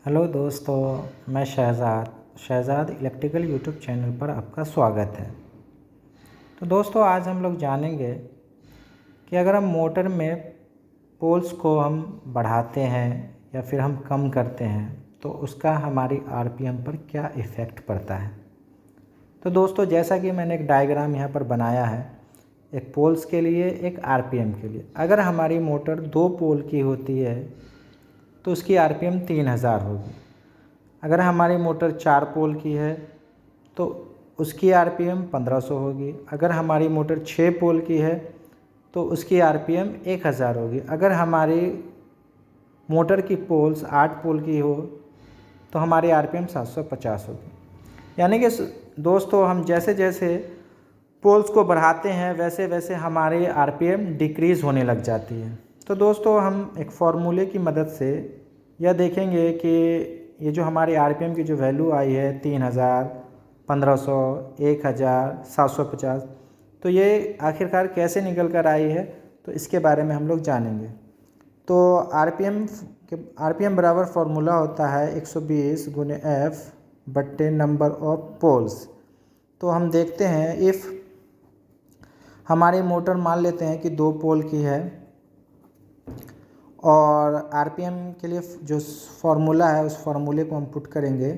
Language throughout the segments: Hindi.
हेलो दोस्तों, मैं शहज़ाद इलेक्ट्रिकल यूट्यूब चैनल पर आपका स्वागत है। तो दोस्तों, आज हम लोग जानेंगे कि अगर हम मोटर में पोल्स को हम बढ़ाते हैं या फिर हम कम करते हैं तो उसका हमारी आरपीएम पर क्या इफ़ेक्ट पड़ता है। तो दोस्तों, जैसा कि मैंने एक डायग्राम यहाँ पर बनाया है, एक पोल्स के लिए, एक आरपीएम के लिए। अगर हमारी मोटर 2 पोल की होती है तो उसकी आरपीएम 3000 होगी। अगर हमारी मोटर 4 पोल की है तो उसकी आरपीएम 1500 होगी। अगर हमारी मोटर 6 पोल की है तो उसकी आरपीएम 1000 होगी। अगर हमारी मोटर की पोल्स 8 पोल की हो तो हमारी आरपीएम 750 होगी। यानी कि दोस्तों, हम जैसे जैसे पोल्स को बढ़ाते हैं वैसे वैसे हमारे आरपीएम डिक्रीज़ होने लग जाती है। तो दोस्तों, हम एक फार्मूले की मदद से यह देखेंगे कि ये जो हमारी आरपीएम की जो वैल्यू आई है 3000, 1500, 1000, 750, तो ये आखिरकार कैसे निकल कर आई है, तो इसके बारे में हम लोग जानेंगे। तो आरपीएम बराबर फार्मूला होता है 120 गुने एफ बट्टे नंबर ऑफ पोल्स। तो हम देखते हैं, इफ़ हमारी मोटर मान लेते हैं कि 2 पोल की है और आरपीएम के लिए जो फार्मूला है उस फार्मूले को हम पुट करेंगे।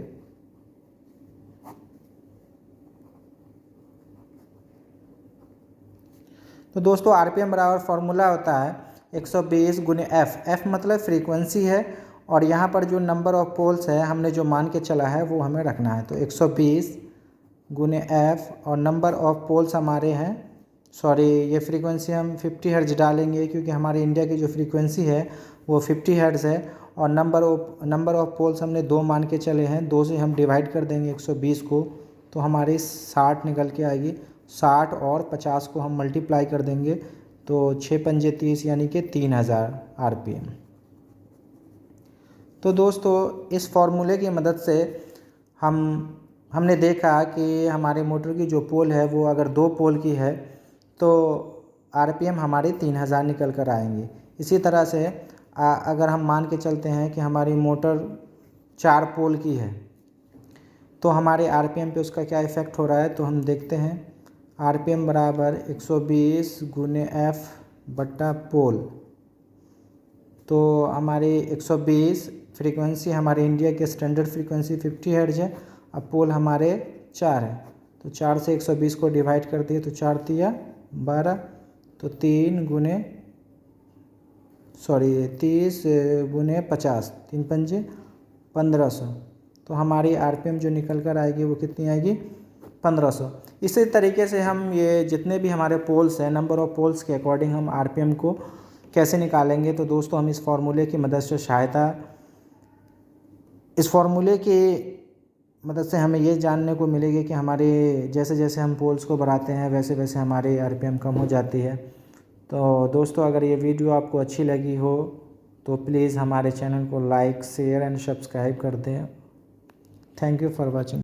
तो दोस्तों, आरपीएम बराबर फार्मूला होता है 120 गुने एफ मतलब फ्रीक्वेंसी है, और यहाँ पर जो नंबर ऑफ पोल्स है हमने जो मान के चला है वो हमें रखना है। तो 120 गुने एफ और नंबर ऑफ पोल्स हमारे हैं, ये फ्रीक्वेंसी हम 50 हर्ट्ज़ डालेंगे क्योंकि हमारे इंडिया की जो फ्रीक्वेंसी है वो 50 हर्ट्ज़ है। और नंबर ऑफ पोल्स हमने 2 मान के चले हैं, 2 से हम डिवाइड कर देंगे 120 को, तो हमारी 60 निकल के आएगी। 60 और 50 को हम मल्टीप्लाई कर देंगे तो 6 पंजे 30 यानी कि 3000 आरपीएम। तो दोस्तों, इस फार्मूले की मदद से हमने देखा कि हमारे मोटर की जो पोल है वो अगर 2 पोल की है तो आरपीएम हमारी 3000 निकल कर आएंगे। इसी तरह से अगर हम मान के चलते हैं कि हमारी मोटर 4 पोल की है तो हमारे आरपीएम पे उसका क्या इफ़ेक्ट हो रहा है, तो हम देखते हैं। आरपीएम बराबर 120 गुने एफ बट्टा पोल। तो हमारी 120 फ्रीक्वेंसी हमारे इंडिया के स्टैंडर्ड फ्रीक्वेंसी 50 हर्ट्ज़ है। अब पोल हमारे 4 है तो 4 से 120 को डिवाइड कर दिए तो 4 तिया 12, तो 30 गुने 50, 3 पंजे 1500। तो हमारी आरपीएम जो निकल कर आएगी वो कितनी आएगी, 1500। इसी तरीके से हम ये जितने भी हमारे पोल्स हैं, नंबर ऑफ पोल्स के अकॉर्डिंग हम आरपीएम को कैसे निकालेंगे। तो दोस्तों, हम इस फार्मूले की मदद से इस फार्मूले की मदद से हमें ये जानने को मिलेगी कि हमारे जैसे जैसे हम पोल्स को बढ़ाते हैं वैसे वैसे हमारी आरपीएम कम हो जाती है। तो दोस्तों, अगर ये वीडियो आपको अच्छी लगी हो तो प्लीज़ हमारे चैनल को लाइक, शेयर एंड सब्सक्राइब कर दें। Thank you for watching.